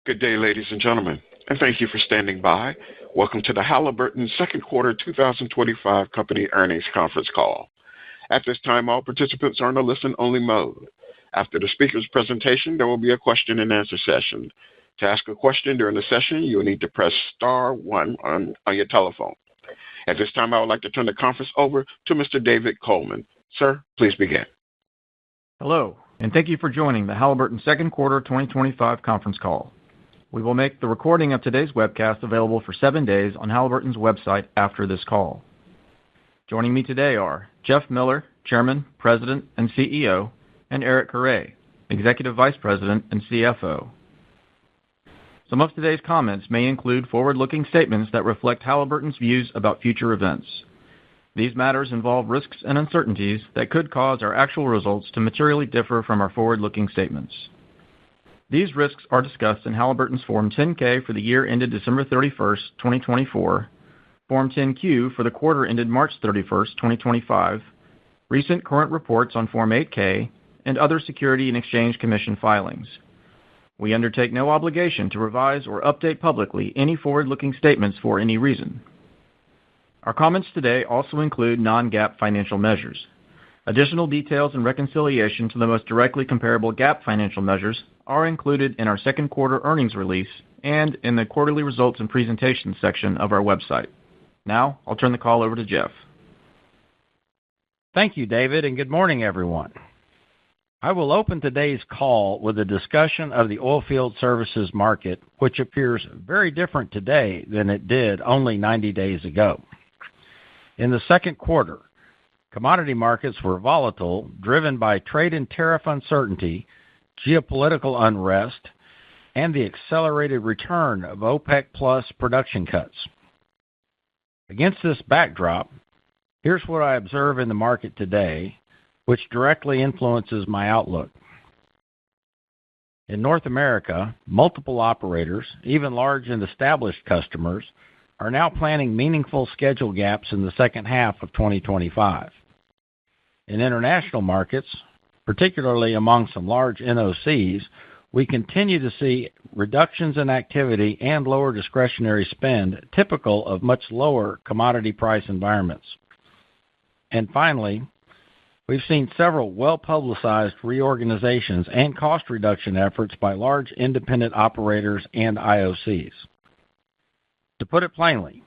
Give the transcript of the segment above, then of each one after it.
Good day, ladies and gentlemen, and thank you for standing by. Welcome to the Halliburton second quarter 2025 company earnings conference call. At this time, all participants are in a listen-only mode. After the speaker's presentation, there will be a question-and-answer session. To ask a question during the session, you will need to press star one on your telephone. At this time, I would like to turn the conference over to Mr. David Coleman. Sir, please begin. Hello, and thank you for joining the Halliburton second quarter 2025 conference call. We will make the recording of today's webcast available for 7 days on Halliburton's website after this call. Joining me today are Jeff Miller, Chairman, President, and CEO, and Eric Carre, Executive Vice President and CFO. Some of today's comments may include forward-looking statements that reflect Halliburton's views about future events. These matters involve risks and uncertainties that could cause our actual results to materially differ from our forward-looking statements. These risks are discussed in Halliburton's Form 10-K for the year ended December 31st, 2024, Form 10-Q for the quarter ended March 31st, 2025, recent current reports on Form 8-K, and other Securities and Exchange Commission filings. We undertake no obligation to revise or update publicly any forward-looking statements for any reason. Our comments today also include non-GAAP financial measures. Additional details and reconciliation to the most directly comparable GAAP financial measures are included in our second quarter earnings release and in the quarterly results and presentations section of our website. Now, I'll turn the call over to Jeff. Thank you, David, and good morning, everyone. I will open today's call with a discussion of the oilfield services market, which appears very different today than it did only 90 days ago. In the second quarter, commodity markets were volatile, driven by trade and tariff uncertainty, geopolitical unrest, and the accelerated return of OPEC Plus production cuts. Against this backdrop, here's what I observe in the market today, which directly influences my outlook. In North America, multiple operators, even large and established customers, are now planning meaningful schedule gaps in the second half of 2025. In international markets, particularly among some large NOCs, we continue to see reductions in activity and lower discretionary spend, typical of much lower commodity price environments. And finally, we've seen several well-publicized reorganizations and cost reduction efforts by large independent operators and IOCs. To put it plainly,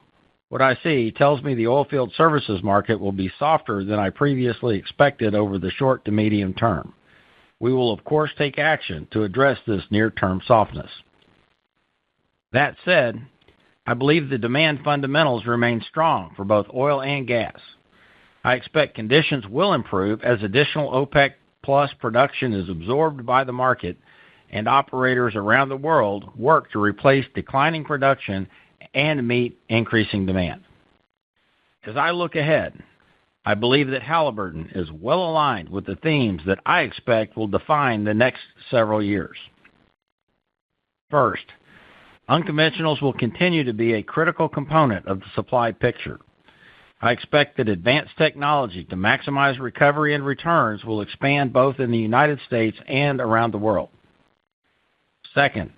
what I see tells me the oilfield services market will be softer than I previously expected over the short to medium term. We will, of course, take action to address this near-term softness. That said, I believe the demand fundamentals remain strong for both oil and gas. I expect conditions will improve as additional OPEC Plus production is absorbed by the market and operators around the world work to replace declining production and meet increasing demand. As I look ahead, I believe that Halliburton is well aligned with the themes that I expect will define the next several years. First, unconventionals will continue to be a critical component of the supply picture. I expect that advanced technology to maximize recovery and returns will expand both in the United States and around the world. Second,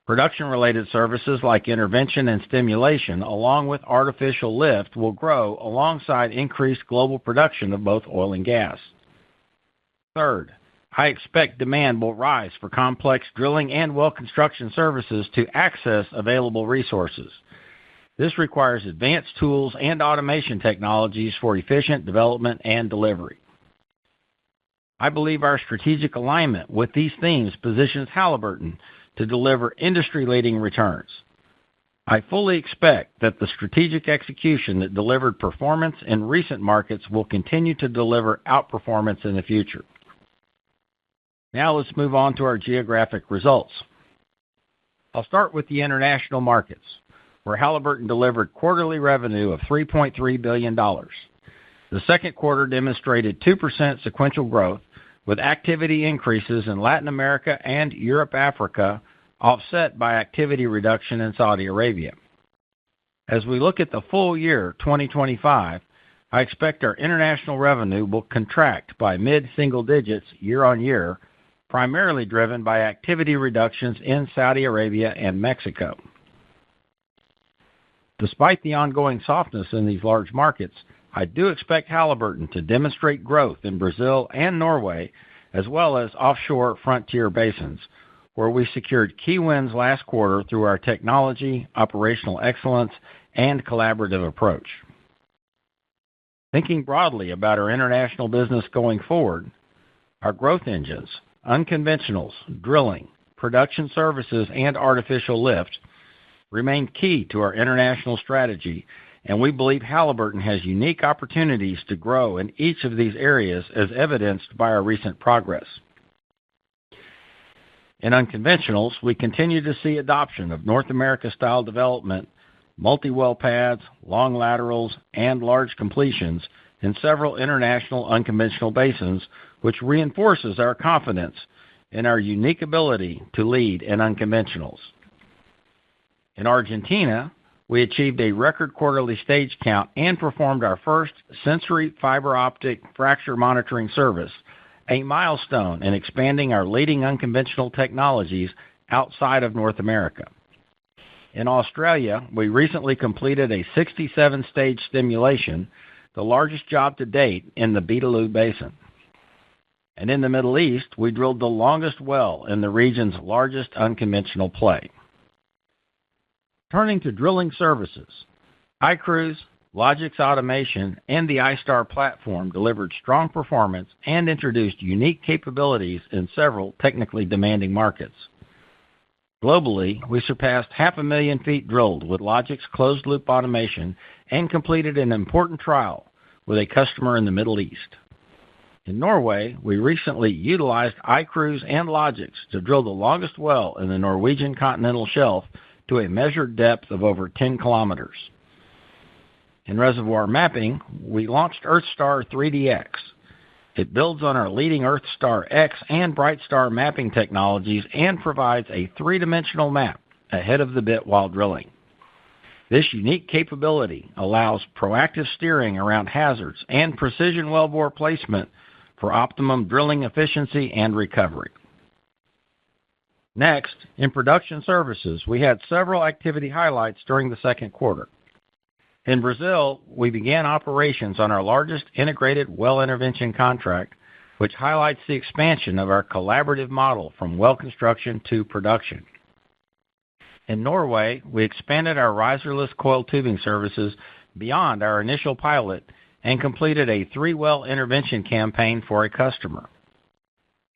production-related services like intervention and stimulation, along with artificial lift, will grow alongside increased global production of both oil and gas. Third, I expect demand will rise for complex drilling and well construction services to access available resources. This requires advanced tools and automation technologies for efficient development and delivery. I believe our strategic alignment with these themes positions Halliburton to deliver industry-leading returns. I fully expect that the strategic execution that delivered performance in recent markets will continue to deliver outperformance in the future. Now let's move on to our geographic results. I'll start with the international markets, where Halliburton delivered quarterly revenue of $3.3 billion. The second quarter demonstrated 2% sequential growth, with activity increases in Latin America and Europe-Africa offset by activity reduction in Saudi Arabia. As we look at the full year 2025, I expect our international revenue will contract by mid-single digits year-on-year, primarily driven by activity reductions in Saudi Arabia and Mexico. Despite the ongoing softness in these large markets, I do expect Halliburton to demonstrate growth in Brazil and Norway, as well as offshore frontier basins, where we secured key wins last quarter through our technology, operational excellence, and collaborative approach. Thinking broadly about our international business going forward, our growth engines, unconventionals, drilling, production services, and artificial lift, remain key to our international strategy, and we believe Halliburton has unique opportunities to grow in each of these areas as evidenced by our recent progress. In unconventionals, we continue to see adoption of North America-style development, multi-well pads, long laterals, and large completions in several international unconventional basins, which reinforces our confidence in our unique ability to lead in unconventionals. In Argentina, we achieved a record quarterly stage count and performed our first sensory fiber optic fracture monitoring service, a milestone in expanding our leading unconventional technologies outside of North America. In Australia, we recently completed a 67-stage stimulation, the largest job to date in the Beetaloo Basin. And in the Middle East, we drilled the longest well in the region's largest unconventional play. Turning to drilling services, iCruise, Logix Automation, and the iStar platform delivered strong performance and introduced unique capabilities in several technically demanding markets. Globally, we surpassed 500,000 feet drilled with Logix closed-loop automation and completed an important trial with a customer in the Middle East. In Norway, we recently utilized iCruise and Logix to drill the longest well in the Norwegian continental shelf to a measured depth of over 10 kilometers. In reservoir mapping, we launched EarthStar 3DX. It builds on our leading EarthStar X and BrightStar mapping technologies and provides a three-dimensional map ahead of the bit while drilling. This unique capability allows proactive steering around hazards and precision wellbore placement for optimum drilling efficiency and recovery. Next, in production services, we had several activity highlights during the second quarter. In Brazil, we began operations on our largest integrated well intervention contract, which highlights the expansion of our collaborative model from well construction to production. In Norway, we expanded our riserless coiled tubing services beyond our initial pilot and completed a 3-well intervention campaign for a customer.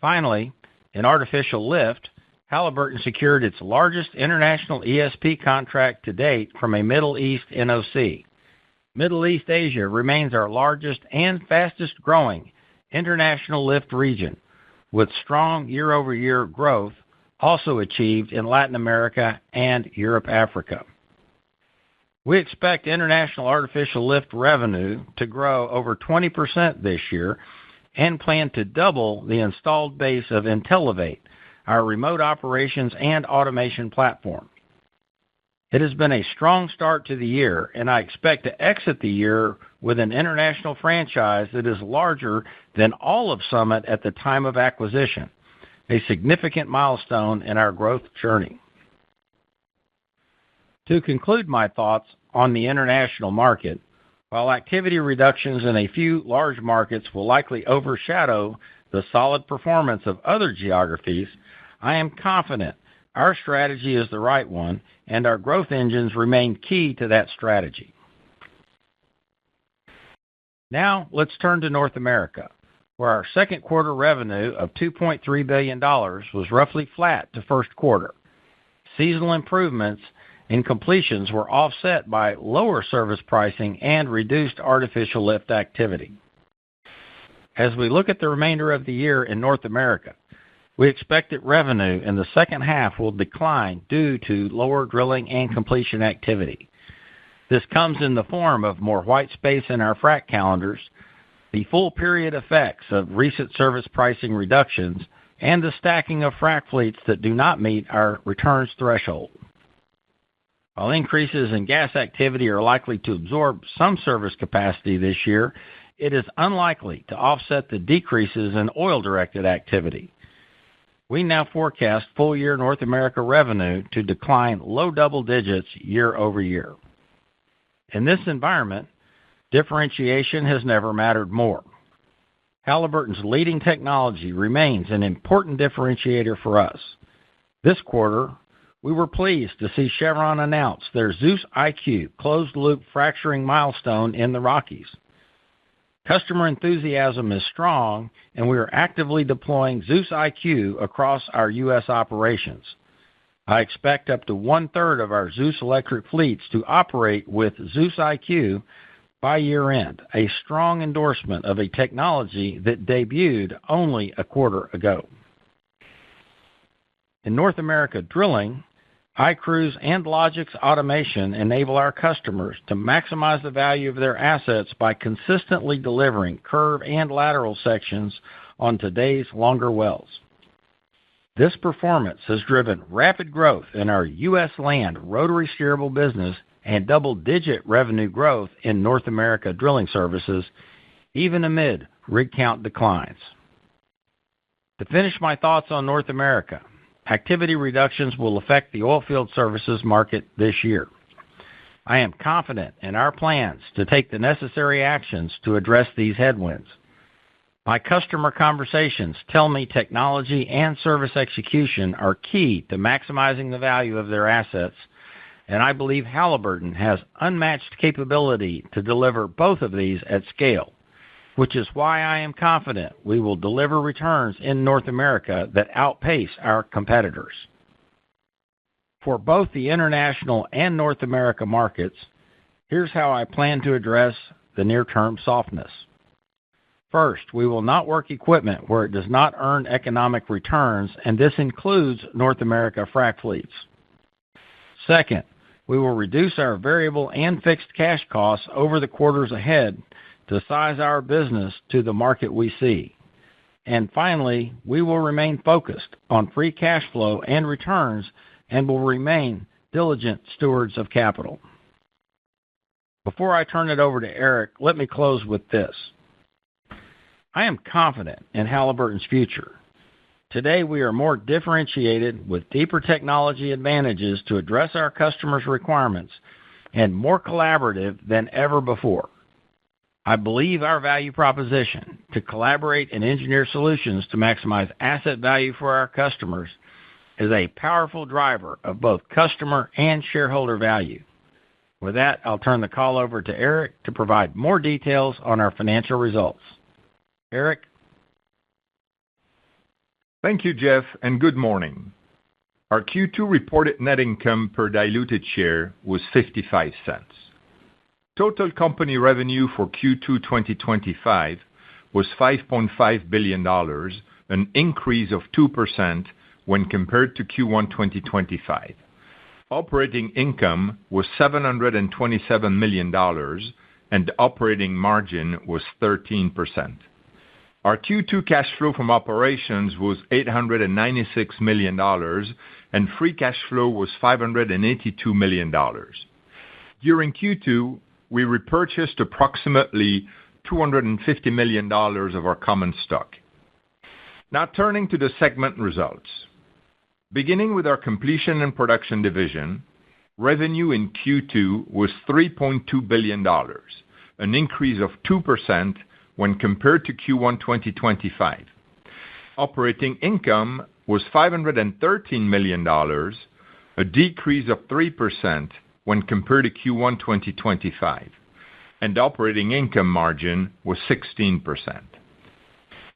Finally, in artificial lift, Halliburton secured its largest international ESP contract to date from a Middle East NOC. Middle East Asia remains our largest and fastest growing international lift region, with strong year-over-year growth also achieved in Latin America and Europe, Africa. We expect international artificial lift revenue to grow over 20% this year and plan to double the installed base of Intellivate, our remote operations and automation platform. It has been a strong start to the year, and I expect to exit the year with an international franchise that is larger than all of Summit at the time of acquisition, a significant milestone in our growth journey. To conclude my thoughts on the international market, while activity reductions in a few large markets will likely overshadow the solid performance of other geographies, I am confident our strategy is the right one, and our growth engines remain key to that strategy. Now, let's turn to North America, where our second quarter revenue of $2.3 billion was roughly flat to first quarter. Seasonal improvements in completions were offset by lower service pricing and reduced artificial lift activity. As we look at the remainder of the year in North America, we expect that revenue in the second half will decline due to lower drilling and completion activity. This comes in the form of more white space in our frac calendars, the full period effects of recent service pricing reductions, and the stacking of frac fleets that do not meet our returns threshold. While increases in gas activity are likely to absorb some service capacity this year, it is unlikely to offset the decreases in oil-directed activity. we now forecast full-year North America revenue to decline low double digits year-over-year. In this environment, differentiation has never mattered more. Halliburton's leading technology remains an important differentiator for us. This quarter, we were pleased to see Chevron announce their Zeus IQ closed-loop fracturing milestone in the Rockies. Customer enthusiasm is strong, and we are actively deploying Zeus IQ across our U.S. operations. I expect up to one-third of our Zeus electric fleets to operate with Zeus IQ by year-end, a strong endorsement of a technology that debuted only a quarter ago. In North America drilling, iCruise and Logix automation enable our customers to maximize the value of their assets by consistently delivering curve and lateral sections on today's longer wells. This performance has driven rapid growth in our U.S. land rotary steerable business and double-digit revenue growth in North America drilling services, even amid rig count declines. To finish my thoughts on North America, activity reductions will affect the oilfield services market this year. I am confident in our plans to take the necessary actions to address these headwinds. My customer conversations tell me technology and service execution are key to maximizing the value of their assets, and I believe Halliburton has unmatched capability to deliver both of these at scale, which is why I am confident we will deliver returns in North America that outpace our competitors. For both the international and North America markets, here's how I plan to address the near-term softness. First, we will not work equipment where it does not earn economic returns, and this includes North America frac fleets. Second, we will reduce our variable and fixed cash costs over the quarters ahead to size our business to the market we see. And finally, we will remain focused on free cash flow and returns and will remain diligent stewards of capital. Before I turn it over to Eric, let me close with this. I am confident in Halliburton's future. Today, we are more differentiated with deeper technology advantages to address our customers' requirements and more collaborative than ever before. I believe our value proposition to collaborate and engineer solutions to maximize asset value for our customers is a powerful driver of both customer and shareholder value. With that, I'll turn the call over to Eric to provide more details on our financial results. Eric? Thank you, Jeff, and good morning. Our Q2 reported net income per diluted share was 55 cents. Total company revenue for Q2 2025 was $5.5 billion, an increase of 2% when compared to Q1 2025. Operating income was $727 million, and operating margin was 13%. Our Q2 cash flow from operations was $896 million, and free cash flow was $582 million. During Q2, we repurchased approximately $250 million of our common stock. Now turning to the segment results. Beginning with our Completion and Production division, revenue in Q2 was $3.2 billion, an increase of 2% when compared to Q1 2025. Operating income was $513 million, a decrease of 3% when compared to Q1 2025, and operating income margin was 16%.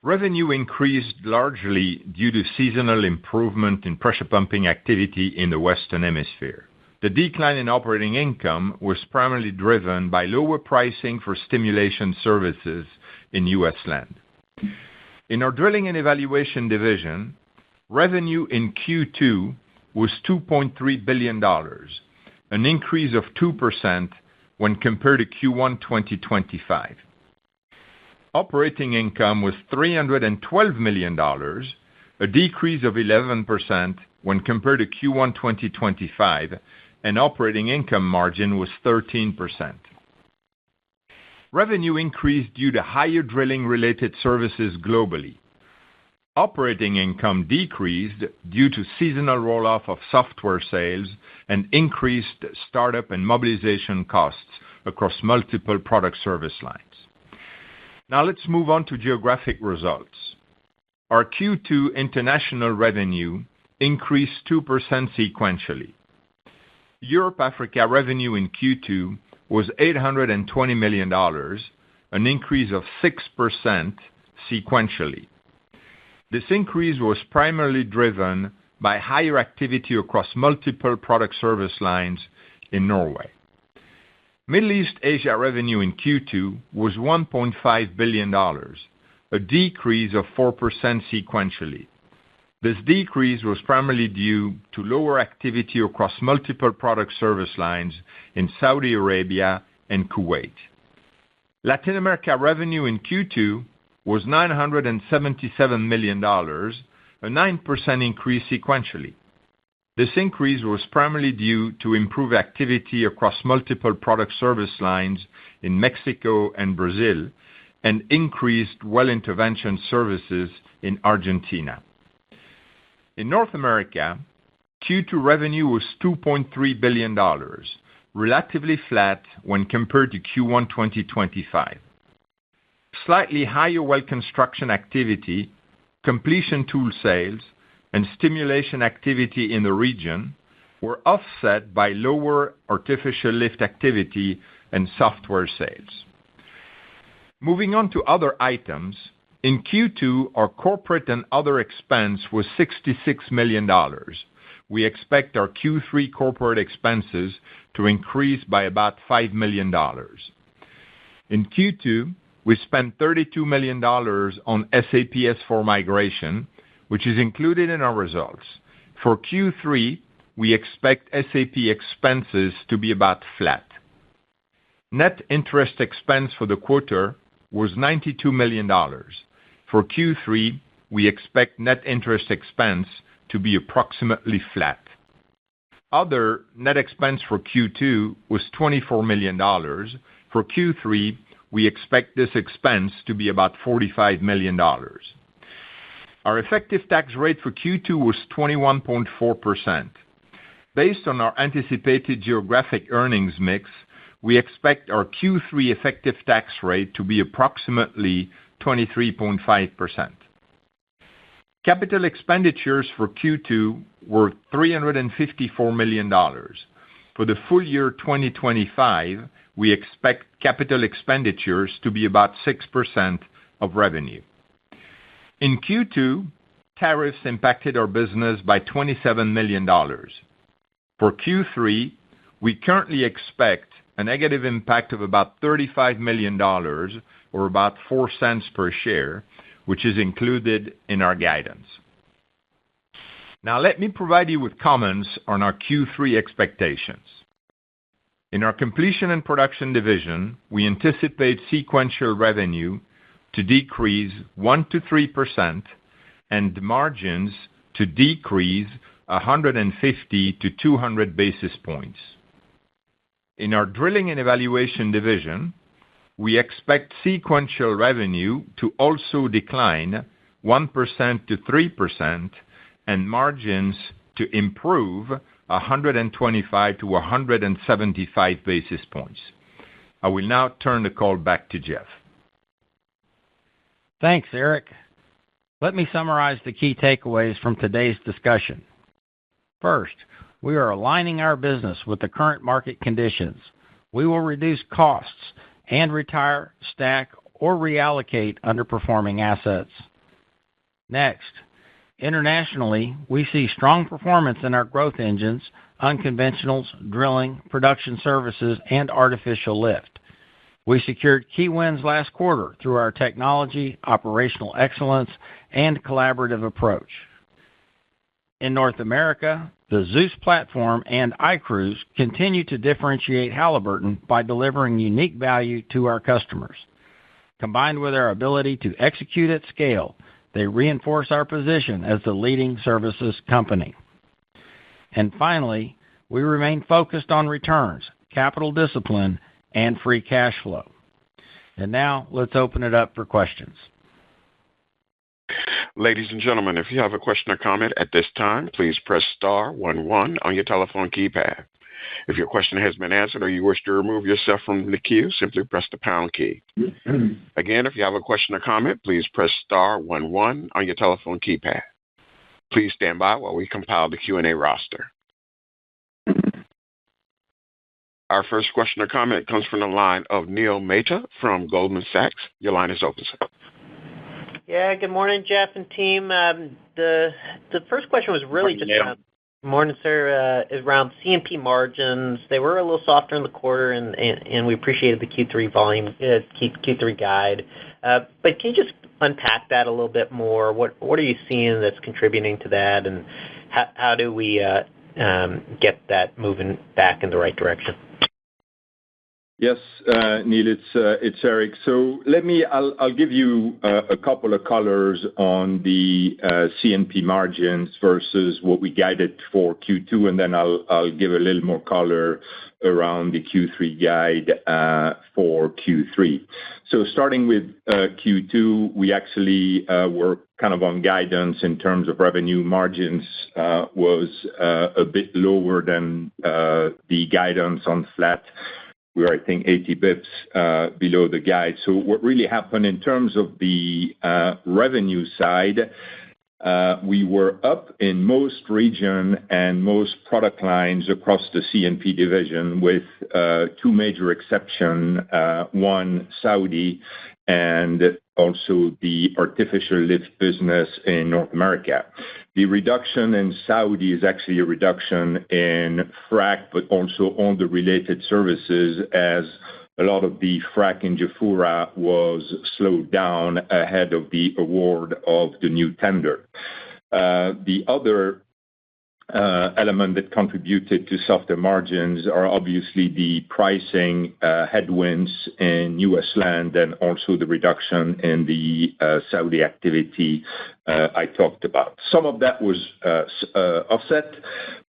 Revenue increased largely due to seasonal improvement in pressure pumping activity in the Western Hemisphere. The decline in operating income was primarily driven by lower pricing for stimulation services in U.S. land. In our Drilling and Evaluation division, revenue in Q2 was $2.3 billion, an increase of 2% when compared to Q1 2025. Operating income was $312 million, a decrease of 11% when compared to Q1 2025, and operating income margin was 13%. Revenue increased due to higher drilling-related services globally. Operating income decreased due to seasonal roll-off of software sales and increased startup and mobilization costs across multiple product service lines. Now let's move on to geographic results. Our Q2 international revenue increased 2% sequentially. Europe-Africa revenue in Q2 was $820 million, an increase of 6% sequentially. This increase was primarily driven by higher activity across multiple product service lines in Norway. Middle East Asia revenue in Q2 was $1.5 billion, a decrease of 4% sequentially. This decrease was primarily due to lower activity across multiple product service lines in Saudi Arabia and Kuwait. Latin America revenue in Q2 was $977 million, a 9% increase sequentially. This increase was primarily due to improved activity across multiple product service lines in Mexico and Brazil, and increased well intervention services in Argentina. In North America, Q2 revenue was $2.3 billion, relatively flat when compared to Q1 2025. Slightly higher well construction activity, completion tool sales, and stimulation activity in the region were offset by lower artificial lift activity and software sales. Moving on to other items, in Q2, our corporate and other expense was $66 million. We expect our Q3 corporate expenses to increase by about $5 million. In Q2, we spent $32 million on SAP S/4 migration, which is included in our results. For Q3, we expect SAP expenses to be about flat. Net interest expense for the quarter was $92 million. For Q3, we expect net interest expense to be approximately flat. Other net expense for Q2 was $24 million. For Q3, we expect this expense to be about $45 million. Our effective tax rate for Q2 was 21.4%. Based on our anticipated geographic earnings mix, we expect our Q3 effective tax rate to be approximately 23.5%. Capital expenditures for Q2 were $354 million. For the full year 2025, we expect capital expenditures to be about 6% of revenue. In Q2, tariffs impacted our business by $27 million. For Q3, we currently expect a negative impact of about $35 million, or about 4 cents per share, which is included in our guidance. Now let me provide you with comments on our Q3 expectations. In our completion and production division, we anticipate sequential revenue to decrease 1-3% and margins to decrease 150 to 200 basis points. In our drilling and evaluation division, we expect sequential revenue to also decline 1-3% and margins to improve 125 to 175 basis points. I will now turn the call back to Jeff. Thanks, Eric. Let me summarize the key takeaways from today's discussion. First, we are aligning our business with the current market conditions. We will reduce costs and retire, stack, or reallocate underperforming assets. Next, internationally, we see strong performance in our growth engines, unconventionals, drilling, production services, and artificial lift. We secured key wins last quarter through our technology, operational excellence, and collaborative approach. In North America, the Zeus platform and iCruise continue to differentiate Halliburton by delivering unique value to our customers. Combined with our ability to execute at scale, they reinforce our position as the leading services company. And finally, we remain focused on returns, capital discipline, and free cash flow. And now, let's open it up for questions. Ladies and gentlemen, if you have a question or comment at this time, please press star 11 on your telephone keypad. If your question has been answered or you wish to remove yourself from the queue, simply press the pound key. Again, if you have a question or comment, please press star 11 on your telephone keypad. Please stand by while we compile the Q&A roster. Our first question or comment comes from the line of Neil Mehta from Goldman Sachs. Your line is open, sir. Yeah, good morning, Jeff and team. The first question was really just around, morning, sir, around C&P margins. They were a little softer in the quarter, and we appreciated the Q3 volume, Q3 guide. But can you just unpack that a little bit more? What are you seeing that's contributing to that, and how do we get that moving back in the right direction? Yes, Neil, it's Eric. So I'll give you a couple of colors on the C&P margins versus what we guided for Q2, and then I'll give a little more color around the Q3 guide for Q3. So starting with Q2, we actually were kind of on guidance in terms of revenue. Margins was a bit lower than the guidance on flat. We were, I think, 80 bips below the guide. So what really happened in terms of the revenue side, we were up in most region and most product lines across the C&P division with two major exceptions, one Saudi and also the artificial lift business in North America. The reduction in Saudi is actually a reduction in frac, but also all the related services, as a lot of the frac in Jafurah was slowed down ahead of the award of the new tender. The other element that contributed to softer margins are obviously the pricing headwinds in U.S. land and also the reduction in the Saudi activity I talked about. Some of that was offset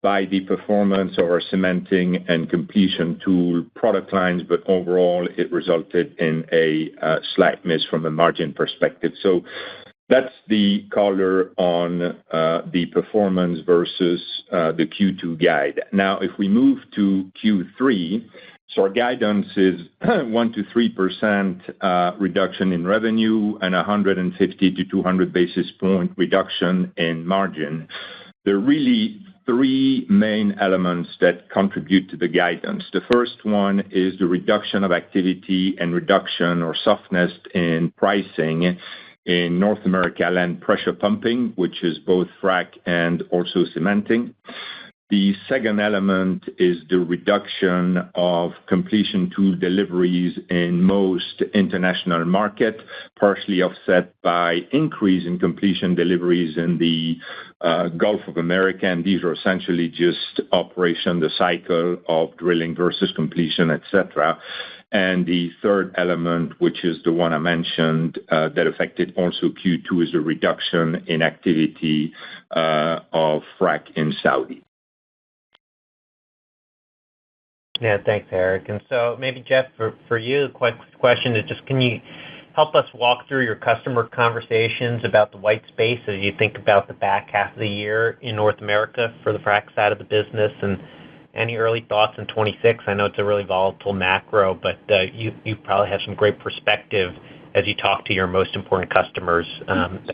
by the performance of our cementing and completion tool product lines, but overall it resulted in a slight miss from a margin perspective. So that's the color on the performance versus the Q2 guide. Now, if we move to Q3, so our guidance is 1-3% reduction in revenue and 150 to 200 basis point reduction in margin. There are really three main elements that contribute to the guidance. The first one is the reduction of activity and reduction or softness in pricing in North America land pressure pumping, which is both frac and also cementing. The second element is the reduction of completion tool deliveries in most international market, partially offset by increase in completion deliveries in the Gulf of America, and these are essentially just operation, the cycle of drilling versus completion, etc. And the third element, which is the one I mentioned that affected also Q2, is a reduction in activity of frac in Saudi. Yeah, thanks, Eric. And so maybe, Jeff, for you, the question is just, can you help us walk through your customer conversations about the white space as you think about the back half of the year in North America for the frac side of the business, and any early thoughts in 26? I know it's a really volatile macro, but you probably have some great perspective as you talk to your most important customers.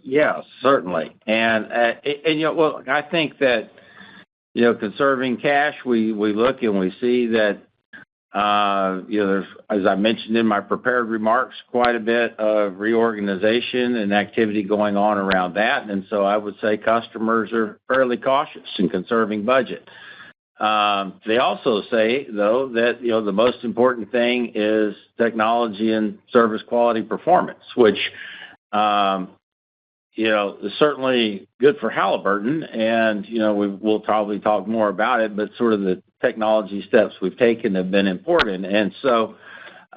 Yeah, certainly. And well, I think that, conserving cash, we look and we see that, there's, as I mentioned in my prepared remarks, quite a bit of reorganization and activity going on around that. And so I would say customers are fairly cautious in conserving budget. They also say, though, that, the most important thing is technology and service quality performance, which, is certainly good for Halliburton. And, we'll probably talk more about it, but sort of the technology steps we've taken have been important. And so,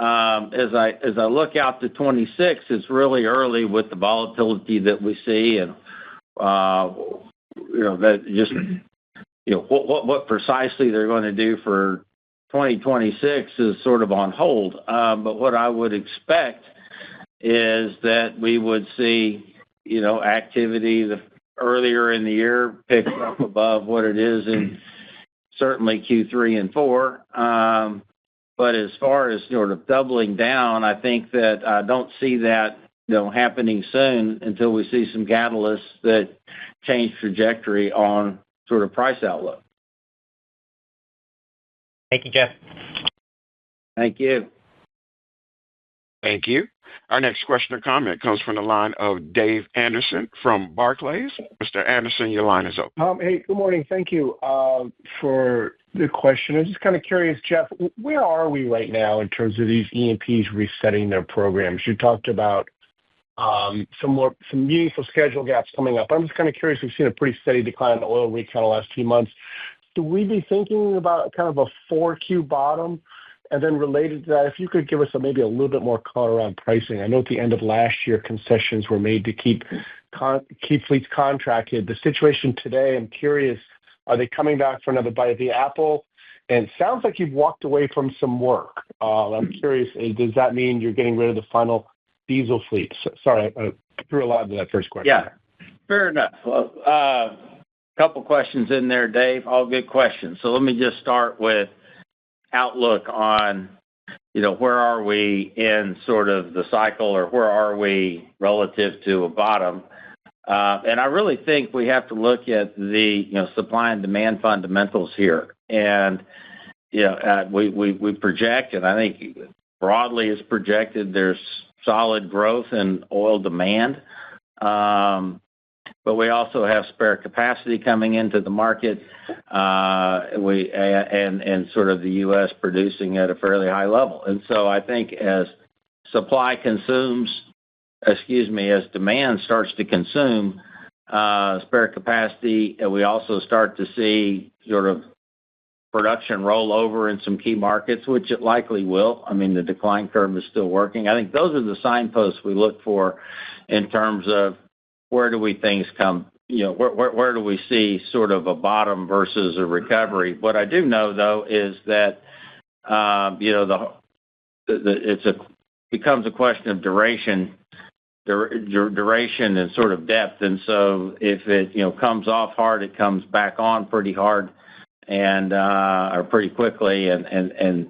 as I look out to 26, it's really early with the volatility that we see, and, that just, what precisely they're going to do for 2026 is sort of on hold. But what I would expect is that we would see activity earlier in the year picked up above what it is in certainly Q3 and 4. But as far as sort of doubling down, I think that I don't see that happening soon until we see some catalysts that change trajectory on sort of price outlook. Thank you, Jeff. Thank you. Thank you. Our next question or comment comes from the line of Dave Anderson from Barclays. Mr. Anderson, your line is open. Hey, good morning. Thank you for the question. I'm just kind of curious, Jeff, where are we right now in terms of these E&Ps resetting their programs? You talked about some meaningful schedule gaps coming up. I'm just kind of curious. We've seen a pretty steady decline in the oil rig count the last few months. Should we be thinking about kind of a 4Q bottom? And then related to that, if you could give us maybe a little bit more color around pricing. I know at the end of last year, concessions were made to keep fleets contracted. The situation today, I'm curious, are they coming back for another bite of the apple? And it sounds like you've walked away from some work. I'm curious, does that mean you're getting rid of the final diesel fleets? Sorry, I threw a lot into that first question. Yeah, fair enough. Well, couple questions in there, Dave. All good questions. So let me just start with outlook on, where are we in sort of the cycle, or where are we relative to a bottom? And I really think we have to look at the, supply and demand fundamentals here. And, we project, and I think broadly is projected, there's solid growth in oil demand. But we also have spare capacity coming into the market, and sort of the U.S. producing at a fairly high level. And so I think as demand starts to consume spare capacity, and we also start to see sort of production roll over in some key markets, which it likely will. I mean, the decline curve is still working. I think those are the signposts we look for in terms of where do we things come, where do we see sort of a bottom versus a recovery. What I do know, though, is that, becomes a question of duration and sort of depth. And so if it, comes off hard, it comes back on pretty hard and, or pretty quickly. And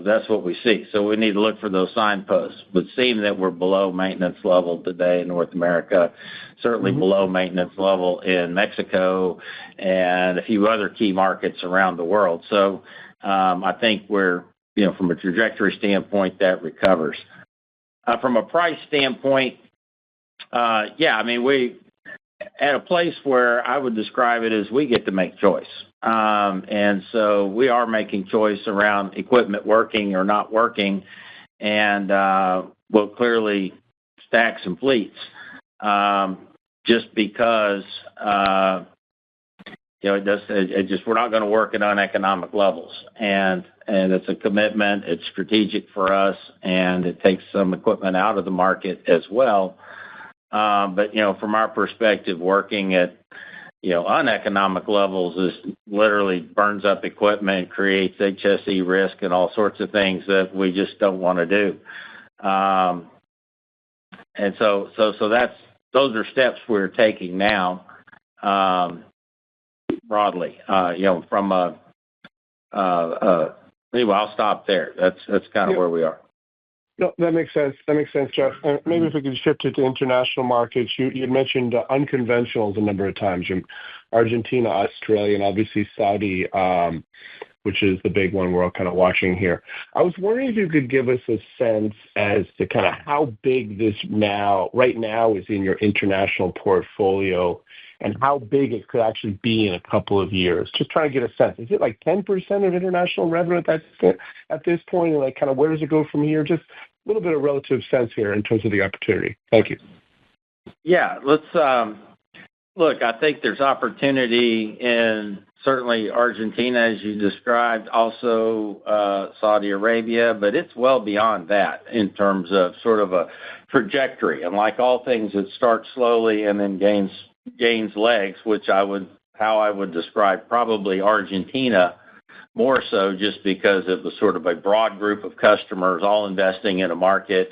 that's what we see. So we need to look for those signposts. It would seem that we're below maintenance level today in North America, certainly below maintenance level in Mexico and a few other key markets around the world. So I think we're, from a trajectory standpoint, that recovers. From a price standpoint, we at a place where I would describe it as we get to make choice. And so we are making choice around equipment working or not working, and we'll clearly stack some fleets just because we're not going to work at uneconomic levels, and it's a commitment. It's strategic for us, and it takes some equipment out of the market as well. But from our perspective, working at uneconomic levels is literally burns up equipment, creates HSE risk and all sorts of things that we just don't want to do. And so those are steps we're taking now, broadly. Anyway, I'll stop there. That's kind of where we are. No, that makes sense. Jeff. Maybe if we could shift it to international markets. You had mentioned unconventionals a number of times. Argentina, Australia, and obviously Saudi, which is the big one we're all kind of watching here. I was wondering if you could give us a sense as to kind of how big this right now is in your international portfolio, and how big it could actually be in a couple of years. Just trying to get a sense. Is it like 10% of international revenue at this point? And kind of where does it go from here? Just a little bit of relative sense here in terms of the opportunity. Thank you. Yeah, let's look. I think there's opportunity in certainly Argentina, as you described, also Saudi Arabia, but it's well beyond that in terms of sort of a trajectory. And like all things, it starts slowly and then gains legs, how I would describe probably Argentina more so, just because it was sort of a broad group of customers all investing in a market,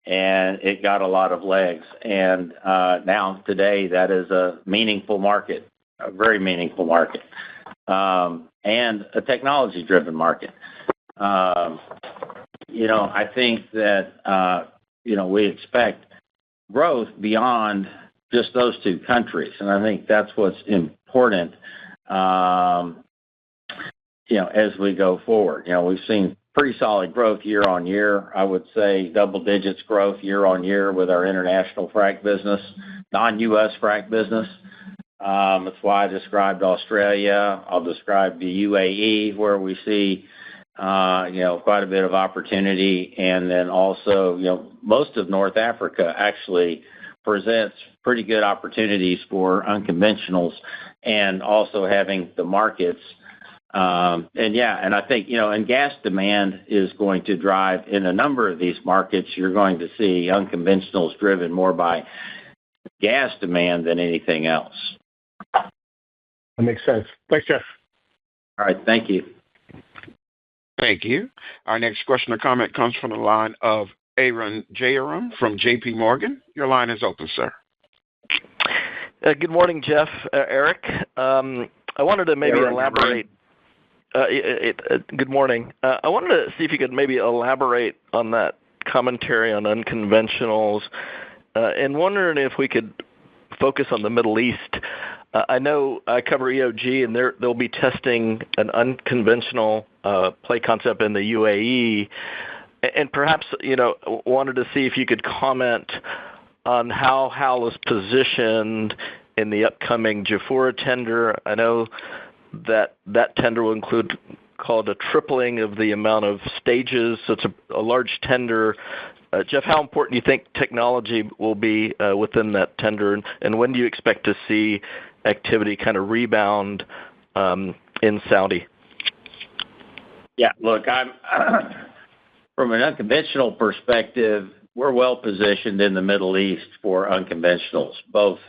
and it got a lot of legs. And now today that is a meaningful market, a very meaningful market, and a technology-driven market. I think that, we expect growth beyond just those two countries. And I think that's what's important, as we go forward. We've seen pretty solid growth year on year. I would say double digits growth year on year with our international frac business, non-U.S. frac business. That's why I described Australia. I'll describe the UAE, where we see, quite a bit of opportunity. And then also, most of North Africa actually presents pretty good opportunities for unconventionals, and also having the markets. And I think, and gas demand is going to drive in a number of these markets. You're going to see unconventionals driven more by gas demand than anything else. That makes sense. Thanks, Jeff. All right. Thank you. Thank you. Our next question or comment comes from the line of Arun Jayaram from J.P. Morgan. Your line is open, sir. Good morning, Jeff, Eric. I wanted to maybe elaborate. Good morning. I wanted to see if you could maybe elaborate on that commentary on unconventionals, and wondering if we could focus on the Middle East. I know I cover EOG, and they'll be testing an unconventional play concept in the UAE, and perhaps wanted to see if you could comment on how HAL is positioned in the upcoming Jafurah tender. I know that tender will include called a tripling of the amount of stages, so it's a large tender. Jeff, how important do you think technology will be within that tender, and when do you expect to see activity kind of rebound in Saudi? Yeah, look, from an unconventional perspective, we're well positioned in the Middle East for unconventionals, both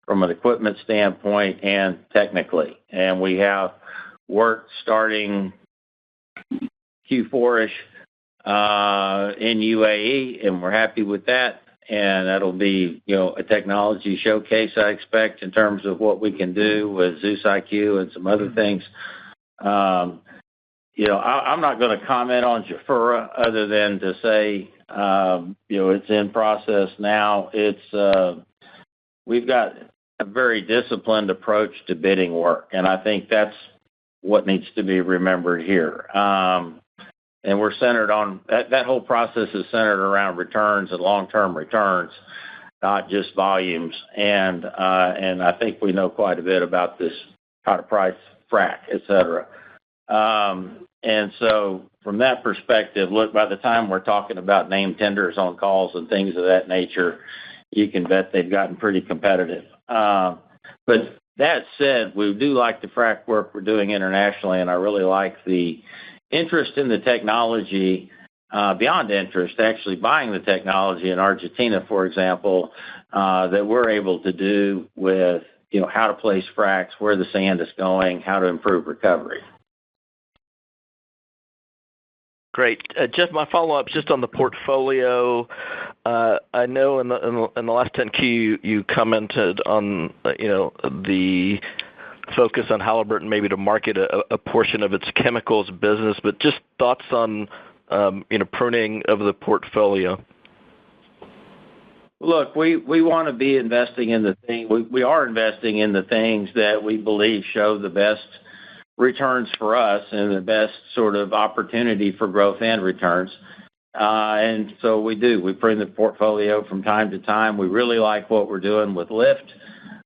from an equipment standpoint and technically. And we have work starting Q4-ish in UAE, and we're happy with that. And that'll be, a technology showcase, I expect, in terms of what we can do with Zeus IQ and some other things. I'm not going to comment on Jafurah other than to say, it's in process now. We've got a very disciplined approach to bidding work, and I think that's what needs to be remembered here. And we're centered on that whole process is centered around returns and long-term returns, not just volumes. And I think we know quite a bit about this, how to price frac, et cetera. And so from that perspective, look, by the time we're talking about named tenders on calls and things of that nature, you can bet they've gotten pretty competitive. But that said, we do like the frac work we're doing internationally, and I really like the interest in the technology, beyond interest, actually buying the technology in Argentina, for example, that we're able to do with, how to place fracs, where the sand is going, how to improve recovery. Great. Jeff, my follow-up just on the portfolio. I know in the last 10Q you commented on, the focus on Halliburton maybe to market a portion of its chemicals business, but just thoughts on, pruning of the portfolio. Look, we want to be investing in the thing. We are investing in the things that we believe show the best returns for us and the best sort of opportunity for growth and returns. And so we do. We prune the portfolio from time to time. We really like what we're doing with lift.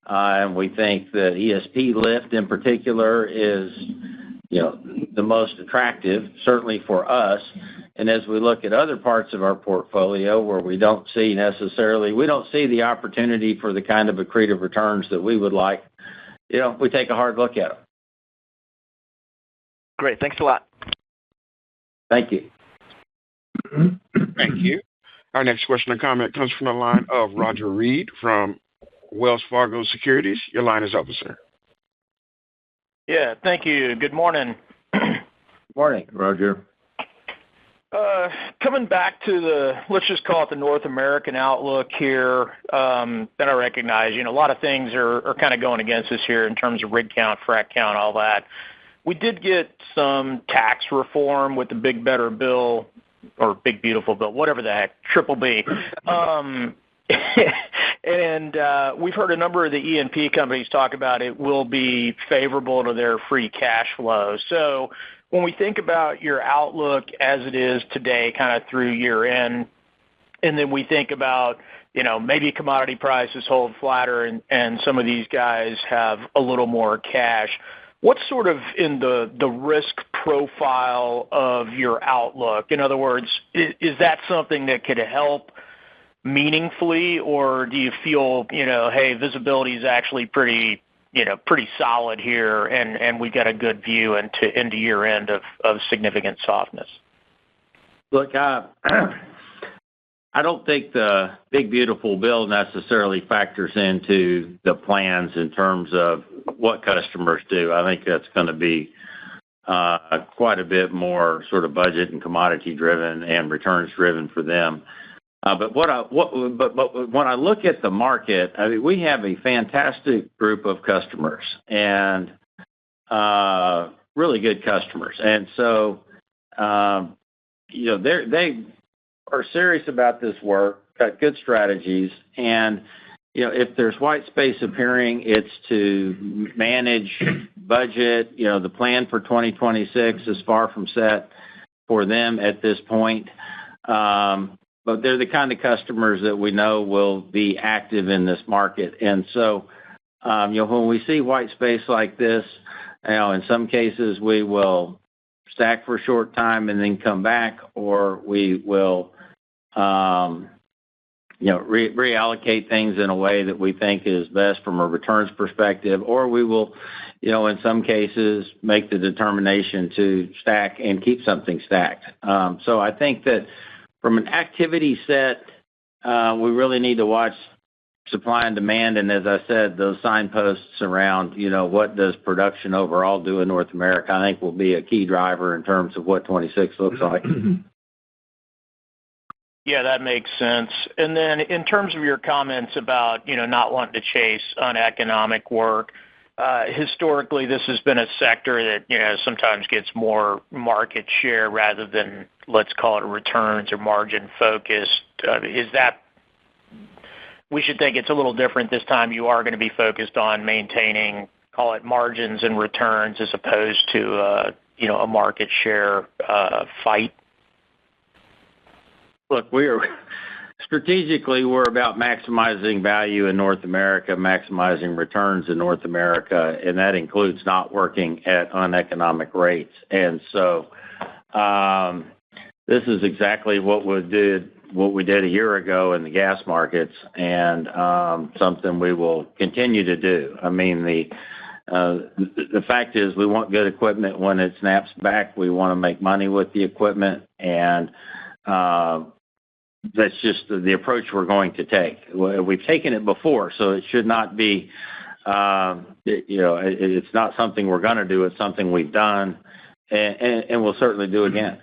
And we think that ESP lift in particular is, the most attractive, certainly for us. And as we look at other parts of our portfolio where we don't see the opportunity for the kind of accretive returns that we would like, we take a hard look at them. Great. Thanks a lot. Thank you. Thank you. Our next question or comment comes from the line of Roger Reed from Wells Fargo Securities. Your line is open, sir. Yeah, thank you. Good morning. Morning, Roger. Coming back to let's just call it the North American outlook here, then I recognize, a lot of things are kind of going against us here in terms of rig count, frac count, all that. We did get some tax reform with the Big Better Bill, or Big Beautiful Bill, whatever the heck, Triple B. And we've heard a number of the E&P companies talk about it will be favorable to their free cash flow. So when we think about your outlook as it is today, kind of through year end, and then we think about, maybe commodity prices hold flatter and some of these guys have a little more cash, what's sort of in the risk profile of your outlook? In other words, is that something that could help meaningfully, or do you feel, hey, visibility is actually pretty solid here, and we've got a good view into year end of significant softness? Look, I don't think the Big Beautiful Bill necessarily factors into the plans in terms of what customers do. I think that's going to be quite a bit more sort of budget and commodity driven and returns driven for them. But when I look at the market, I mean, we have a fantastic group of customers and really good customers, and so they are serious about this work, got good strategies, and if there's white space appearing, it's to manage budget. The plan for 2026 is far from set for them at this point. But they're the kind of customers that we know will be active in this market. And so, when we see white space like this, in some cases we will stack for a short time and then come back, or we will, reallocate things in a way that we think is best from a returns perspective, or we will, in some cases make the determination to stack and keep something stacked. So I think that from an activity set, we really need to watch supply and demand, and as I said, those signposts around, what does production overall do in North America, I think will be a key driver in terms of what 26 looks like. Yeah, that makes sense. And then in terms of your comments about, not wanting to chase uneconomic work, historically this has been a sector that, sometimes gets more market share rather than, let's call it, returns or margin focused. Is that, we should think it's a little different this time? You are going to be focused on maintaining, call it, margins and returns as opposed to, a market share fight? Look, strategically, we're about maximizing value in North America, maximizing returns in North America, and that includes not working at uneconomic rates. And so this is exactly what we did a year ago in the gas markets, and something we will continue to do. I mean, the fact is we want good equipment when it snaps back. We want to make money with the equipment, and that's just the approach we're going to take. We've taken it before, so it should not be, it's not something we're going to do. It's something we've done, and we'll certainly do again.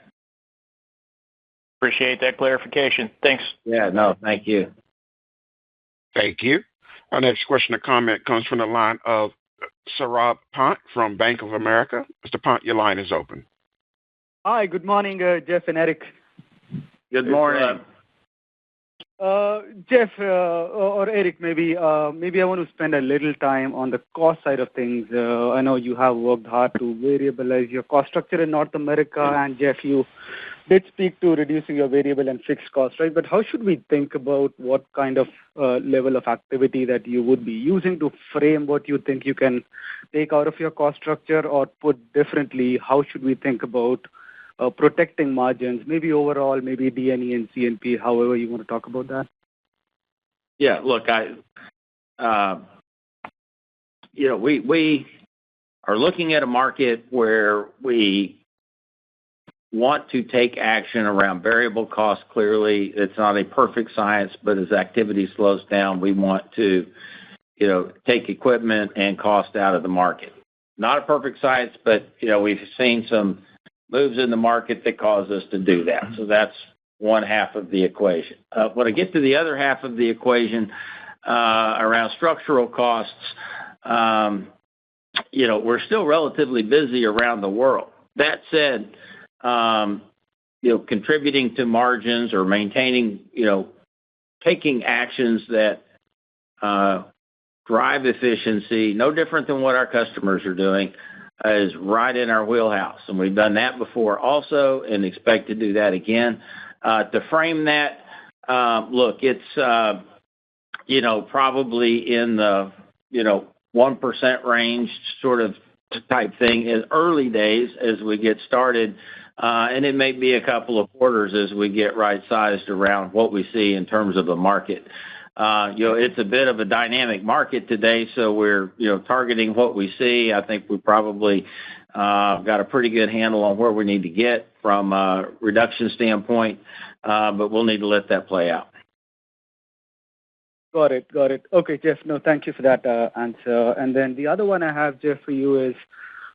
Appreciate that clarification. Thanks. Yeah, no, thank you. Thank you. Our next question or comment comes from the line of Saurabh Pant from Bank of America. Mr. Pant, your line is open. Hi, good morning, Jeff and Eric. Good morning. Jeff or Eric, maybe I want to spend a little time on the cost side of things. I know you have worked hard to variabilize your cost structure in North America, and Jeff, you did speak to reducing your variable and fixed costs, right? But how should we think about what kind of level of activity that you would be using to frame what you think you can take out of your cost structure? Or put differently, how should we think about protecting margins, maybe overall, maybe D&E and C&P, however you want to talk about that? Yeah, look, we are looking at a market where we want to take action around variable costs. Clearly, it's not a perfect science, but as activity slows down, we want to, take equipment and cost out of the market. Not a perfect science, but, we've seen some moves in the market that cause us to do that. So that's one half of the equation. When I get to the other half of the equation around structural costs, we're still relatively busy around the world. That said, contributing to margins or maintaining, taking actions that drive efficiency, no different than what our customers are doing, is right in our wheelhouse. And we've done that before also and expect to do that again. To frame that, look, it's, probably in the, 1% range sort of type thing in early days as we get started. And it may be a couple of quarters as we get right-sized around what we see in terms of the market. It's a bit of a dynamic market today, so we're, targeting what we see. I think we probably got a pretty good handle on where we need to get from a reduction standpoint, but we'll need to let that play out. Got it. Okay, Jeff, no, thank you for that answer. And then the other one I have, Jeff, for you is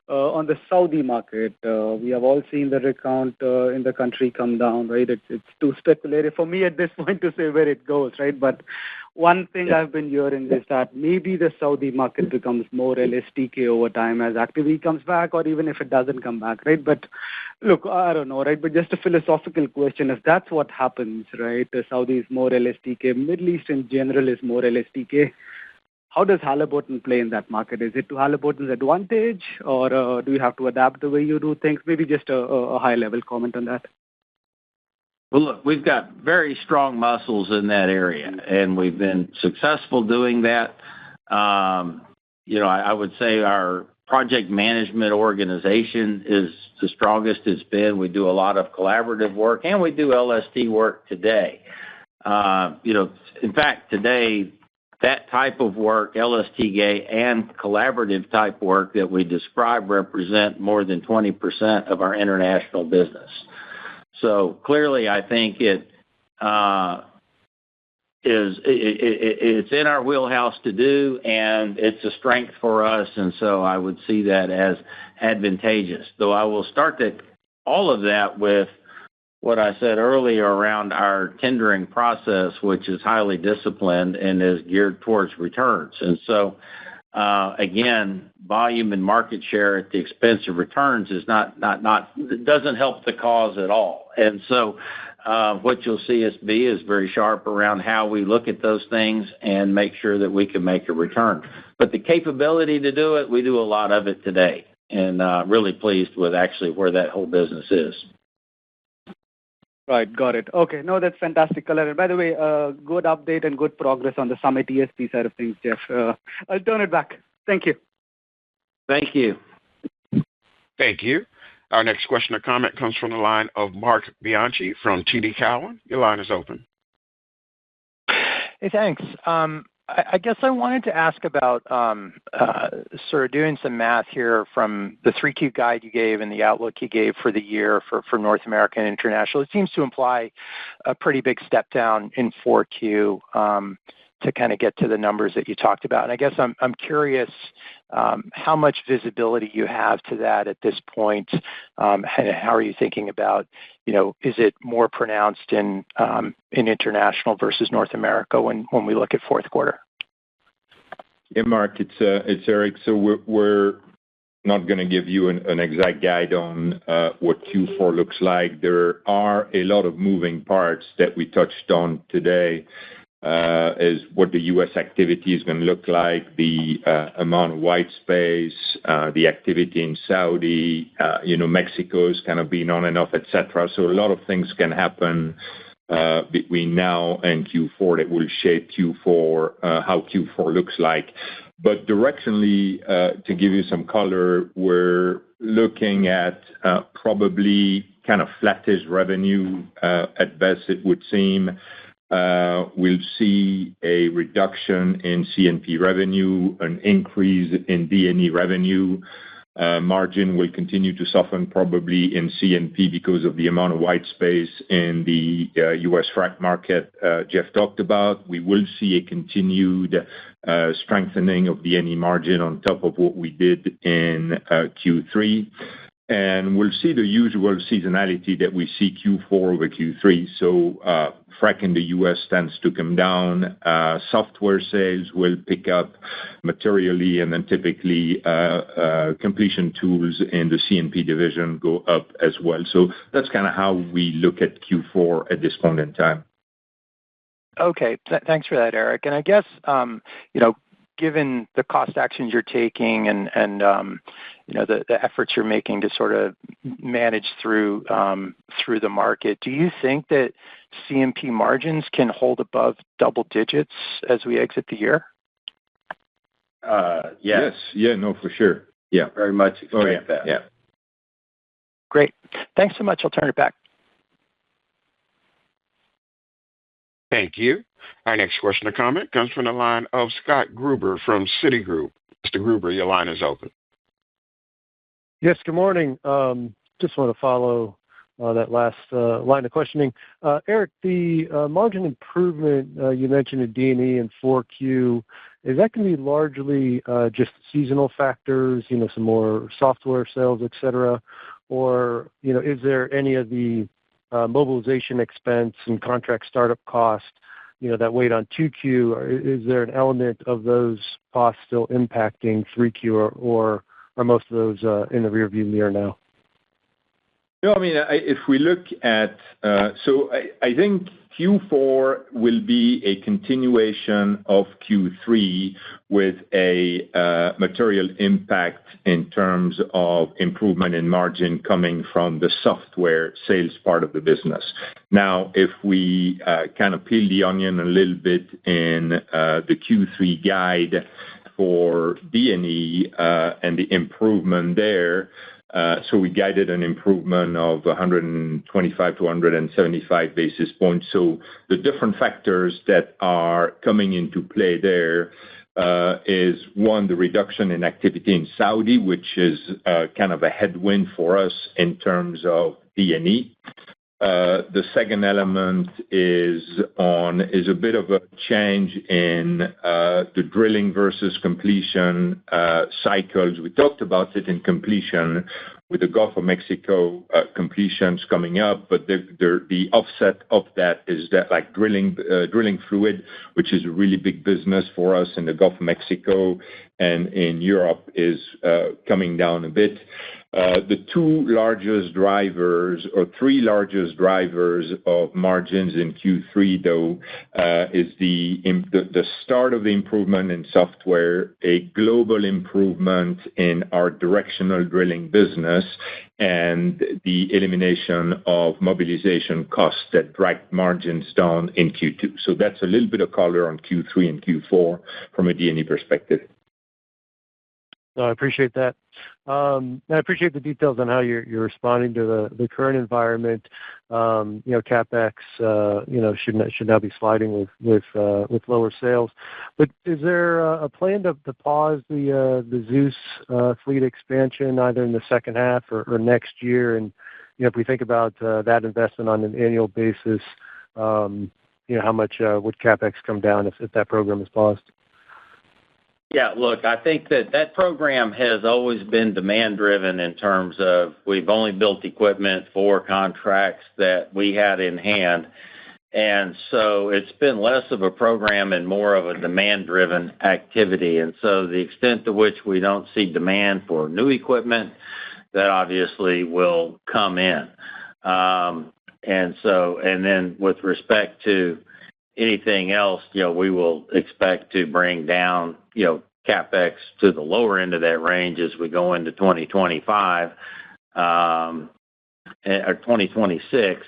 on the Saudi market. We have all seen the rig count in the country come down, right? It's too speculative for me at this point to say where it goes, right? But one thing I've been hearing is that maybe the Saudi market becomes more LSTK over time as activity comes back, or even if it doesn't come back, right? But look, I don't know, right? But just a philosophical question, if that's what happens, right, the Saudi is more LSTK, Middle East in general is more LSTK, how does Halliburton play in that market? Is it to Halliburton's advantage, or do you have to adapt the way you do things? Maybe just a high-level comment on that. Well, look, we've got very strong muscles in that area, and we've been successful doing that. I would say our project management organization is the strongest it's been. We do a lot of collaborative work, and we do LST work today. In fact, today, that type of work, LSTK and collaborative type work that we describe represent more than 20% of our international business. So clearly, I think it's in our wheelhouse to do, and it's a strength for us, and so I would see that as advantageous. Though I will start all of that with what I said earlier around our tendering process, which is highly disciplined and is geared towards returns. And so, again, volume and market share at the expense of returns is it doesn't help the cause at all. And so what you'll see us be is very sharp around how we look at those things and make sure that we can make a return. But the capability to do it, we do a lot of it today, and really pleased with actually where that whole business is. Right, got it. Okay, no, that's fantastic color. And by the way, good update and good progress on the Summit ESP side of things, Jeff. I'll turn it back. Thank you. Thank you. Thank you. Our next question or comment comes from the line of Mark Bianchi from TD Cowen. Your line is open. Hey, thanks. I guess I wanted to ask about sort of doing some math here from the 3Q guide you gave and the outlook you gave for the year for North America and International. It seems to imply a pretty big step down in 4Q to kind of get to the numbers that you talked about. And I guess I'm curious how much visibility you have to that at this point, and how are you thinking about, is it more pronounced in International versus North America when we look at fourth quarter? Yeah, Mark, it's Eric. So we're not going to give you an exact guide on what Q4 looks like. There are a lot of moving parts that we touched on today, is what the U.S. activity is going to look like, the amount of white space, the activity in Saudi, Mexico is kind of being on and off, etc. So a lot of things can happen between now and Q4 that will shape Q4, how Q4 looks like. But directionally, to give you some color, we're looking at probably kind of flattish revenue at best, it would seem. We'll see a reduction in C&P revenue, an increase in D&E revenue. Margin will continue to soften probably in C&P because of the amount of white space in the U.S. frac market Jeff talked about. We will see a continued strengthening of D&E margin on top of what we did in Q3. and we'll see the usual seasonality that we see Q4 over Q3. So frac in the U.S. tends to come down. Software sales will pick up materially, and then typically completion tools in the C&P division go up as well. So that's kind of how we look at Q4 at this point in time. Okay, thanks for that, Eric. And I guess, given the cost actions you're taking and the efforts you're making to sort of manage through the market, do you think that C&P margins can hold above double digits as we exit the year? Yes. Yeah, no, for sure. Yeah. Very much expect that. Yeah. Great. Thanks so much. I'll turn it back. Thank you. Our next question or comment comes from the line of Scott Gruber from Citigroup. Mr. Gruber, your line is open. Yes, good morning. Just want to follow that last line of questioning. Eric, the margin improvement you mentioned in D&E in 4Q, is that going to be largely just seasonal factors, some more software sales, et cetera? Or, is there any of the mobilization expense and contract startup cost, that weighed on 2Q? Is there an element of those costs still impacting 3Q, or are most of those in the rearview mirror now? No, I mean, if we look at, I think Q4 will be a continuation of Q3 with a material impact in terms of improvement in margin coming from the software sales part of the business. Now, if we kind of peel the onion a little bit in the Q3 guide for D&E and the improvement there, so we guided an improvement of 125 to 175 basis points. So the different factors that are coming into play there is, one, the reduction in activity in Saudi, which is kind of a headwind for us in terms of D&E. The second element is a bit of a change in the drilling versus completion cycles. We talked about it in completion with the Gulf of Mexico completions coming up, but the offset of that is that like drilling fluid, which is a really big business for us in the Gulf of Mexico and in Europe, is coming down a bit. The two largest drivers or three largest drivers of margins in Q3, though, is the start of the improvement in software, a global improvement in our directional drilling business, and the elimination of mobilization costs that dragged margins down in Q2. So that's a little bit of color on Q3 and Q4 from a D&E perspective. No, I appreciate that. I appreciate the details on how you're responding to the current environment. CapEx, should now be sliding with lower sales. But is there a plan to pause the Zeus fleet expansion either in the second half or next year? And if we think about that investment on an annual basis, how much would CapEx come down if that program is paused? Yeah, look, I think that program has always been demand-driven in terms of we've only built equipment for contracts that we had in hand. And so it's been less of a program and more of a demand-driven activity. And so the extent to which we don't see demand for new equipment, that obviously will come in. And then with respect to anything else, we will expect to bring down, CapEx to the lower end of that range as we go into 2025, or 2026,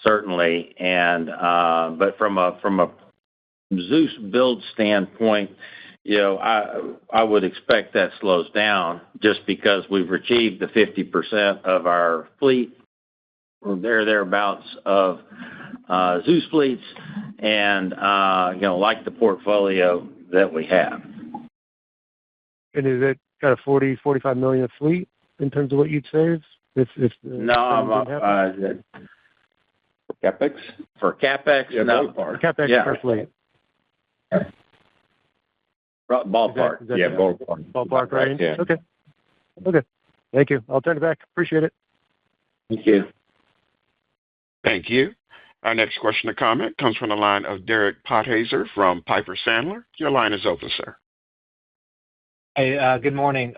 certainly. But from a Zeus build standpoint, I would expect that slows down just because we've achieved the 50% of our fleet, or thereabouts, of Zeus fleets, and like the portfolio that we have. And is it kind of $40-45 million a fleet in terms of what you'd save? No, for CapEx? For CapEx, yeah, no. Ballpark. CapEx per fleet. Ballpark. Is that ballpark. Ballpark range? Yeah. Okay. Thank you. I'll turn it back. Appreciate it. Thank you. Thank you. Our next question or comment comes from the line of Derek Podhaizer from Piper Sandler. Your line is open, sir. Hey, good morning.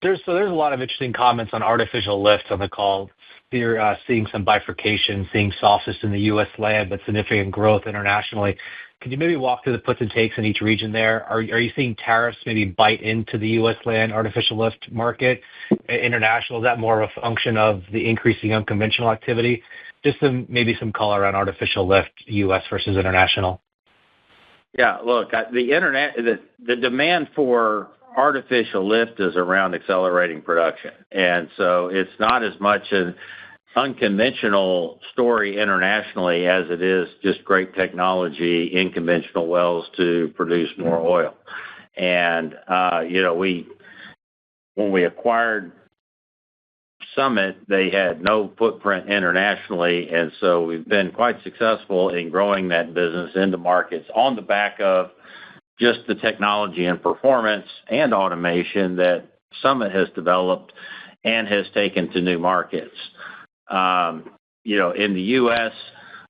There's a lot of interesting comments on artificial lift on the call. You're seeing some bifurcation, seeing softness in the U.S. land, but significant growth internationally. Could you maybe walk through the puts and takes in each region there? Are you seeing tariffs maybe bite into the U.S. land artificial lift market? International, is that more of a function of the increasing unconventional activity? Just maybe some color on artificial lift, U.S. versus international. Yeah, look, the demand for artificial lift is around accelerating production. And so it's not as much an unconventional story internationally as it is just great technology in conventional wells to produce more oil. And, when we acquired Summit, they had no footprint internationally. And so we've been quite successful in growing that business into markets on the back of just the technology and performance and automation that Summit has developed and has taken to new markets. In the U.S.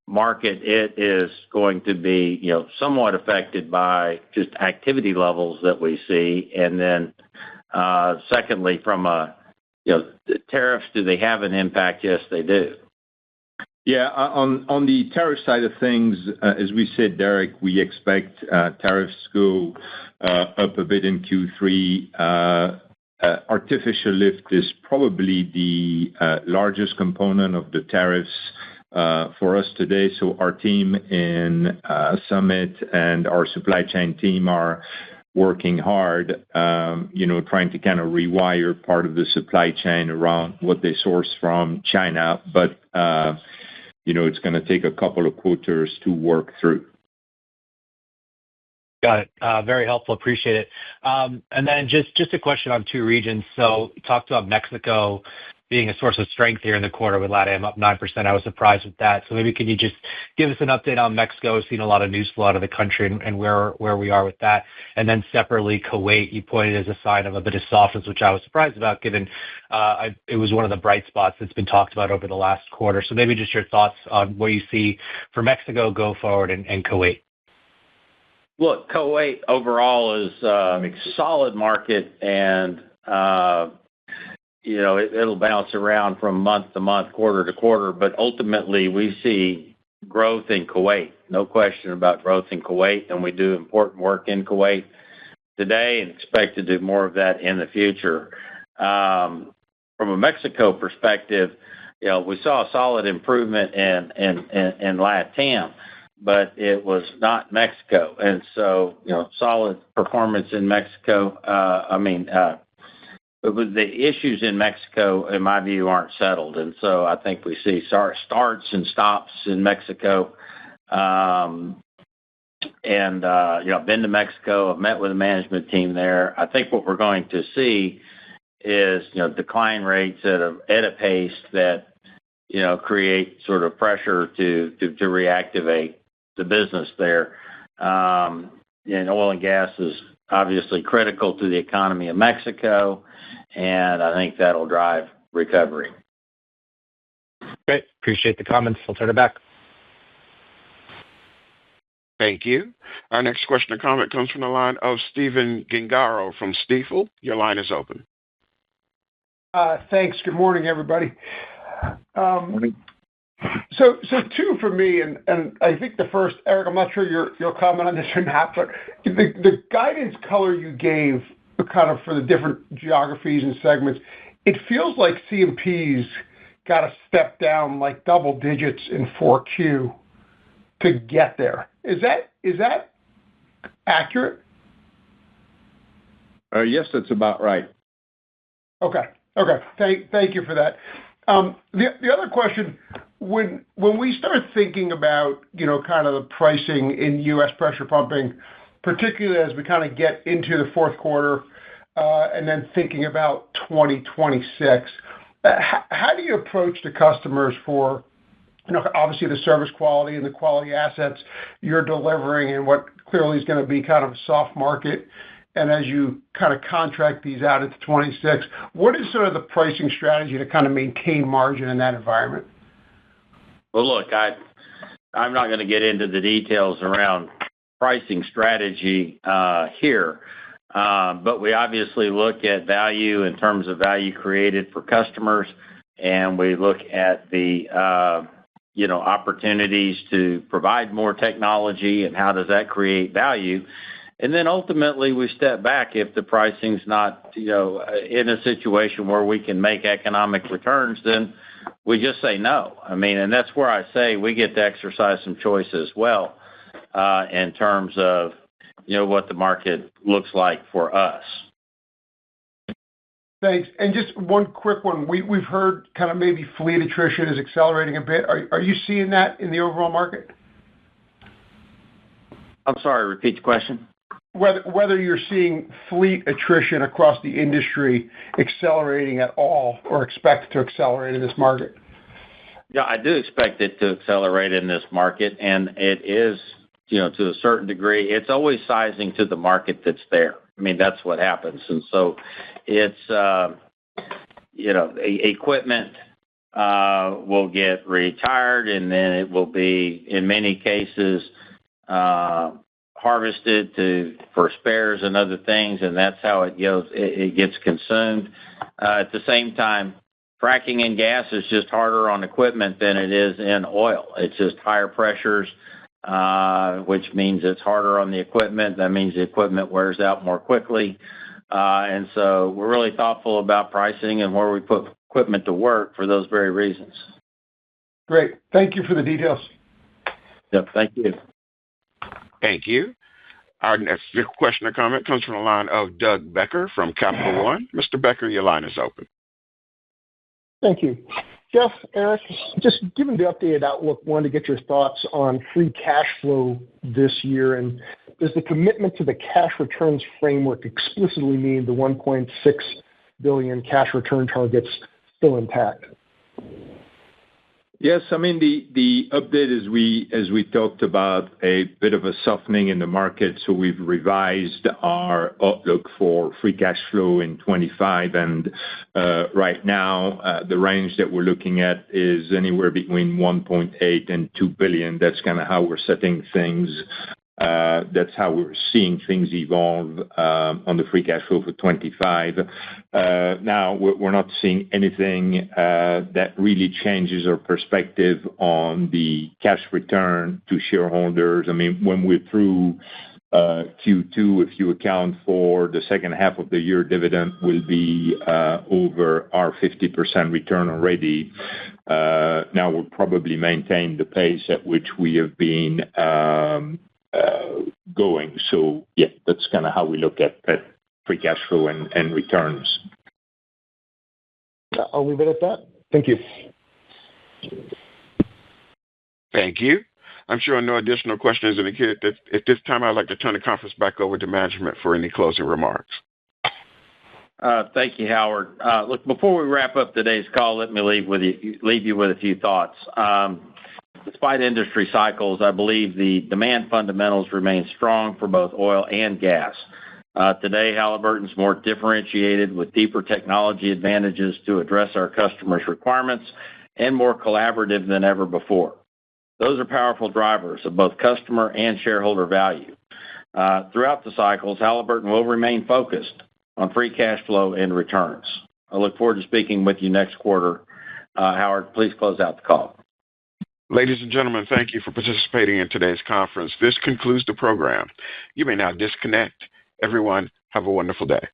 market, it is going to be, somewhat affected by just activity levels that we see. And then, secondly, from the tariffs, do they have an impact? Yes, they do. Yeah, on the tariff side of things, as we said, Derek, we expect tariffs to go up a bit in Q3. Artificial lift is probably the largest component of the tariffs for us today. So our team in Summit and our supply chain team are working hard, trying to kind of rewire part of the supply chain around what they source from China. But it's going to take a couple of quarters to work through. Got it. Very helpful. Appreciate it. And then just a question on two regions. So you talked about Mexico being a source of strength here in the quarter with LATAM up 9%. I was surprised with that. So maybe can you just give us an update on Mexico? We've seen a lot of news flow out of the country and where we are with that. And then separately, Kuwait, you pointed as a sign of a bit of softness, which I was surprised about given it was one of the bright spots that's been talked about over the last quarter. So maybe just your thoughts on what you see for Mexico go forward and Kuwait. Look, Kuwait overall is a solid market, and it'll bounce around from month to month, quarter to quarter, but ultimately we see growth in Kuwait. No question about growth in Kuwait, and we do important work in Kuwait today and expect to do more of that in the future. From a Mexico perspective, we saw a solid improvement in LATAM, but it was not Mexico. And so, solid performance in Mexico. The issues in Mexico, in my view, aren't settled. And so I think we see starts and stops in Mexico. I've been to Mexico. I've met with the management team there. I think what we're going to see is, decline rates at a pace that, create sort of pressure to reactivate the business there. And oil and gas is obviously critical to the economy of Mexico, and I think that'll drive recovery. Great. Appreciate the comments. I'll turn it back. Thank you. Our next question or comment comes from the line of Stephen Gengaro from Stifel. Your line is open. Thanks. Good morning, everybody. Morning. So two for me, and I think the first, Eric, I'm not sure you'll comment on this or not, but the guidance color you gave kind of for the different geographies and segments, it feels like C&P's got to step down like double digits in 4Q to get there. Is that accurate? Yes, that's about right. Okay. Thank you for that. The other question, when we start thinking about, kind of the pricing in U.S. pressure pumping, particularly as we kind of get into the fourth quarter, and then thinking about 2026, how do you approach the customers for, obviously the service quality and the quality assets you're delivering and what clearly is going to be kind of a soft market and as you kind of contract these out into 2026, what is sort of the pricing strategy to kind of maintain margin in that environment? Well, look, I'm not going to get into the details around pricing strategy here, but we obviously look at value in terms of value created for customers, and we look at the opportunities to provide more technology and how does that create value. And then ultimately we step back if the pricing's not in a situation where we can make economic returns, then we just say no. I mean, and that's where I say we get to exercise some choice as well in terms of what the market looks like for us. Thanks. And just one quick one. We've heard kind of maybe fleet attrition is accelerating a bit. Are you seeing that in the overall market? I'm sorry, repeat the question. Whether you're seeing fleet attrition across the industry accelerating at all or expect to accelerate in this market? Yeah, I do expect it to accelerate in this market, and it is, to a certain degree. It's always sizing to the market that's there. I mean, that's what happens. And so it's, equipment will get retired, and then it will be, in many cases, harvested for spares and other things, and that's how it goes. It gets consumed. At the same time, fracking in gas is just harder on equipment than it is in oil. It's just higher pressures, which means it's harder on the equipment. That means the equipment wears out more quickly. And so we're really thoughtful about pricing and where we put equipment to work for those very reasons. Great. Thank you for the details. Yep, thank you. Thank you. Our next question or comment comes from the line of Doug Becker from Capital One. Mr. Becker, your line is open. Thank you. Jeff, Eric, just given the updated outlook, wanted to get your thoughts on free cash flow this year. And does the commitment to the cash returns framework explicitly mean the $1.6 billion cash return target's still intact? Yes, I mean, the update as we talked about a bit of a softening in the market, so we've revised our outlook for free cash flow in 25, and right now the range that we're looking at is anywhere between 1.8 and 2 billion. That's kind of how we're setting things. That's how we're seeing things evolve on the free cash flow for 25. Now, we're not seeing anything that really changes our perspective on the cash return to shareholders. I mean, when we're through Q2, if you account for the second half of the year, dividend will be over our 50% return already. Now, we'll probably maintain the pace at which we have been going. So, yeah, that's kind of how we look at free cash flow and returns. I'll leave it at that. Thank you. Thank you. I'm sure no additional questions in the queue. At this time, I'd like to turn the conference back over to management for any closing remarks. Thank you, Howard. Look, before we wrap up today's call, let me leave you with a few thoughts. Despite industry cycles, I believe the demand fundamentals remain strong for both oil and gas. Today, Halliburton's more differentiated with deeper technology advantages to address our customers' requirements and more collaborative than ever before. Those are powerful drivers of both customer and shareholder value. Throughout the cycles, Halliburton will remain focused on free cash flow and returns. I look forward to speaking with you next quarter. Howard, please close out the call. Ladies and gentlemen, thank you for participating in today's conference. This concludes the program. You may now disconnect. Everyone, have a wonderful day.